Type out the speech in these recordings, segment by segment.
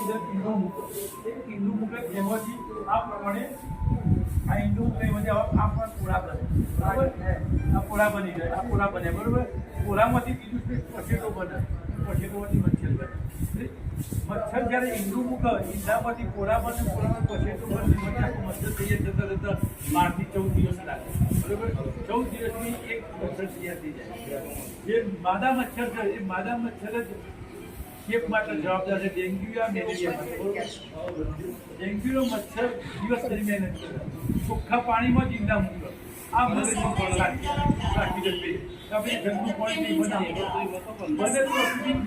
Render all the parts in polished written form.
અંદર ઈંડું મૂકે. એક ઈંડું મૂકે એમાંથી આ પ્રમાણે આ ઈંડું મૂકે એમાંથી આ પણ પૂરા બને. બરાબર? આ પૂરા બની જાય, આ પૂરા બને. બરાબર? પૂરામાંથી બીજું પછેટો બને, પછેટોમાંથી મચ્છર બને. મચ્છર જ્યારે ઈંડું મૂકે ઈંડામાંથી પૂરા બને, પૂરામાં પછેટો બને, મચ્છર તૈયાર જતા જતા 12 થી 14 દિવસ લાગે. બરાબર? 14 દિવસની એક મચ્છર તૈયાર થઈ જાય. જે માદા મચ્છર છે એ માદા મચ્છર જ ચેપ માટે જવાબદાર છે. ડેન્ગ્યુ આ મેલેરિયા. ડેન્ગ્યુનો મચ્છર દિવસ દરમિયાન જ કરે. ચોખ્ખા પાણીમાં જ ઈંડા મૂકે. આ મગજમાં પણ રાખી દે. આપણે ઘરનું પાણી નહીં બનાવીએ બને તો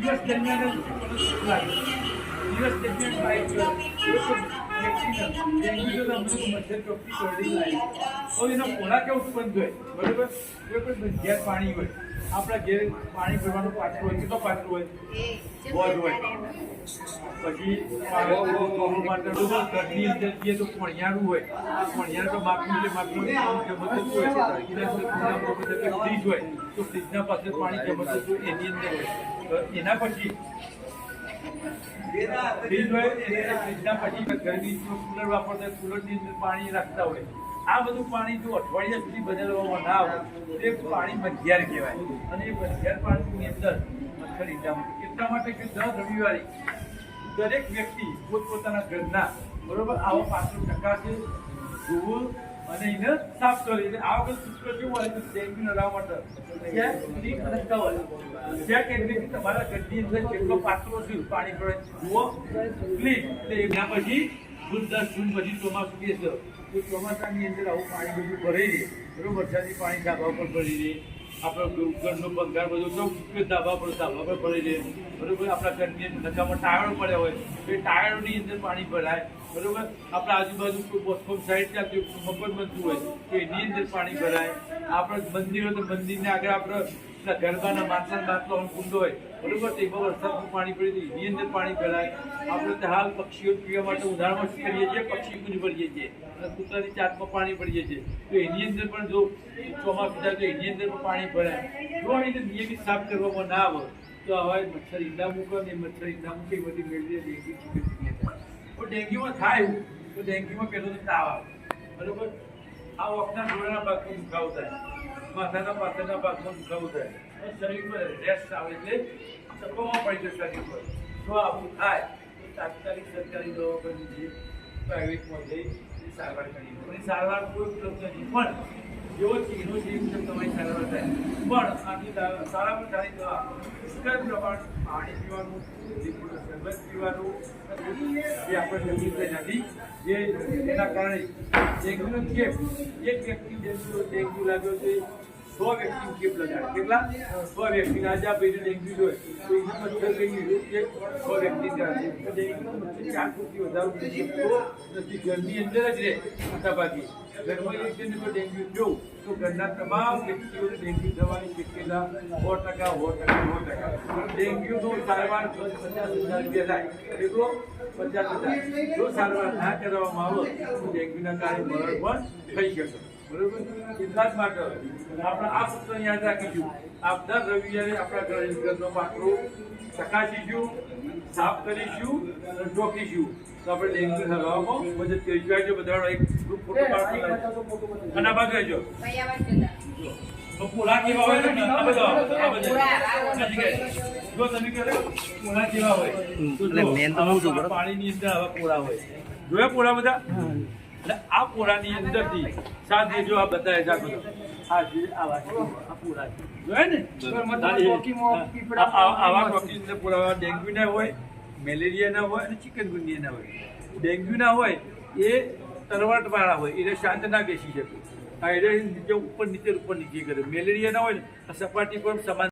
દિવસ દરમિયાન જ લાગે. દિવસ દરમિયાન મચ્છર ચોખ્ખી ચોરડી લાગે તો એનો ખોરાક કેવું બંધ હોય. બરાબર? ઘેર પાણી હોય, આપણા ઘેર પાણી ભરવાનું પાત્ર હોય, કેટલો પાત્ર હોય? બોજ હોય. પછી ઘરની અંદર જઈએ તો ફણિયારું હોય. ફણિયારું તો માપનું એટલે માપનું ફ્રીજ હોય તો ફ્રીજના પાસે પાણી જમતું હોય એની અંદર હોય. એના પછી ફ્રીજ હોય ફ્રીજના પછી ગરમી કુલર વાપરતા હોય, કુલરની અંદર પાણી રાખતા હોય. આ બધું પાણી જો અઠવાડિયા સુધી બદલવામાં ના આવે તો એ પાણી બંધિયાર કહેવાય. અને એ બંધિયાર પાણીની અંદર મચ્છર ઈંડા મૂકે. એટલા માટે કે દર રવિવારે દરેક વ્યક્તિ પોતપોતાના ઘરના બરોબર આવો પાત્ર ટકાશે ધોવું અને એને સાફ કરે. એટલે આ વખત સૂત્ર કેવું હોય તો ડેન્ગ્યુ નડાવવા માટે તમારા ઘરની અંદર કેટલો પાત્રો છે પાણી પડે જુઓ ક્લીન. એટલે એના પછી જૂન 10 જૂન પછી ચોમાસું બેસે તો ચોમાસાની અંદર આવું પાણી બધું ભરાઈ રહે. બરોબર? વરસાદી પાણી ધાબા ઉપર ભરી રહે. આપણો ઘરનો પંખાર બધું તો ધાબા પર ભરી રહે. બરોબર? આપણા ઘરની નકામાં ટાયરો પડ્યા હોય તો એ ટાયરોની અંદર પાણી ભરાય. બરોબર? આપણા આજુબાજુ કોઈ બોથકોમ સાઈડ ચાલતી મફત બનતું હોય તો એની અંદર પાણી ભરાય. આપણે મંદિર હોય તો મંદિરને આગળ આપણે ગરબાના માટલા બાટલાનો કુંડો હોય. બરોબર? તેમાં વરસાદનું પાણી પડી તો એની અંદર પાણી ભરાય. આપણે હાલ પક્ષીઓ પીવા માટે ઉદાહરણમાં કરીએ છીએ, પક્ષી પૂજ ભરીએ છીએ, કૂતરાની ચાટમાં પાણી ભરીએ છીએ તો એની અંદર પણ જો ચોમાસું થાય તો એની અંદર પણ પાણી ભરાય. જો એને નિયમિત સાફ કરવામાં ના આવે તો હવે મચ્છર ઈંડા મૂકે ને મચ્છર ઈંડા મૂકે એ બધી મેળવી ડેન્ગ્યુ ચિકનગુનિયા થાય. તો ડેન્ગ્યુમાં થાય એવું તો ડેન્ગ્યુમાં પહેલો તો તાવ આવે. બરોબર? આ વખતના જોડાના ભાગમાં દુખાવો થાય, માથાના પાછળના ભાગમાં દુખાવો થાય, શરીર પર રેસ્ટ આવે એટલે ચક્કોમાં પડી જાય શરીર પર. જો આવું થાય તો તાત્કાલિક સરકારી દવાખાને જઈ પ્રાઇવેટમાં જઈ સારવાર કરી. એની સારવાર કોઈ ઉપલબ્ધ નથી પણ જેવો ચીનો છે એ મુજબ તમારી સારવાર થાય. પણ આની સારામાં સારી દવા પુષ્કળ પ્રમાણ પાણી પીવાનું, લીંબુનો શરબત પીવાનું, જે આપણે જમીન નથી જે એના કારણે ડેન્ગ્યુનો ચેપ એક વ્યક્તિ ડેન્ગ્યુ લાગ્યો છે 100 વ્યક્તિને ચેપ લગાડે. કેટલા? 100 વ્યક્તિને. આજે આ ભાઈને ડેન્ગ્યુ હોય તો એને મચ્છર કઈ ચેપ 100 વ્યક્તિ ડેન્ગ્યુનો મચ્છર 4 ફૂટથી વધારે નથી. ઘરની અંદર જ રહે મોટાભાગે. ઘરમાં એક જણને જો ડેન્ગ્યુ થયું તો ઘરના તમામ વ્યક્તિઓને ડેન્ગ્યુ થવાની શક્યતા 100%. ડેન્ગ્યુનો સારવાર 50,000 રૂપિયા થાય. કેટલો? 50,000. જો સારવાર ના કરવામાં આવે તો ડેન્ગ્યુના કારણે મરણ પણ થઈ શકે. બરોબર? એટલા જ માટે આપણે આ સૂત્ર યાદ રાખીશું. આપ દર રવિવારે આપણા ઘરનો પાત્રો ચકાસીશું, સાફ કરીશું અને ચોકીશું તો આપણે ડેન્ગ્યુ હરાવવામાં મદદ કરીશું. આવજો બધા એક ગ્રુપ ફોટો પાડો અને આ બાજુ આવજો. પૂરા કેવા હોય જો તમે કહો પૂરા કેવા હોય તો પાણીની અંદર આવા પૂરા હોય. જોયા પૂરા બધા? એટલે આ પૂરાની અંદરથી સાથે જો આ બતાવે છે આ પૂરા જોયા ને આવા ટોકી અંદર પૂરા ડેન્ગ્યુ ના હોય, મેલેરિયા ના હોય અને ચિકનગુનિયા ના હોય. ડેન્ગ્યુ ના હોય એ તરવટવાળા હોય એટલે શાંત ના બેસી શકે. આ એટલે ઉપર નીચે કરે. મેલેરિયા ના હોય ને સપાટી પર સમાન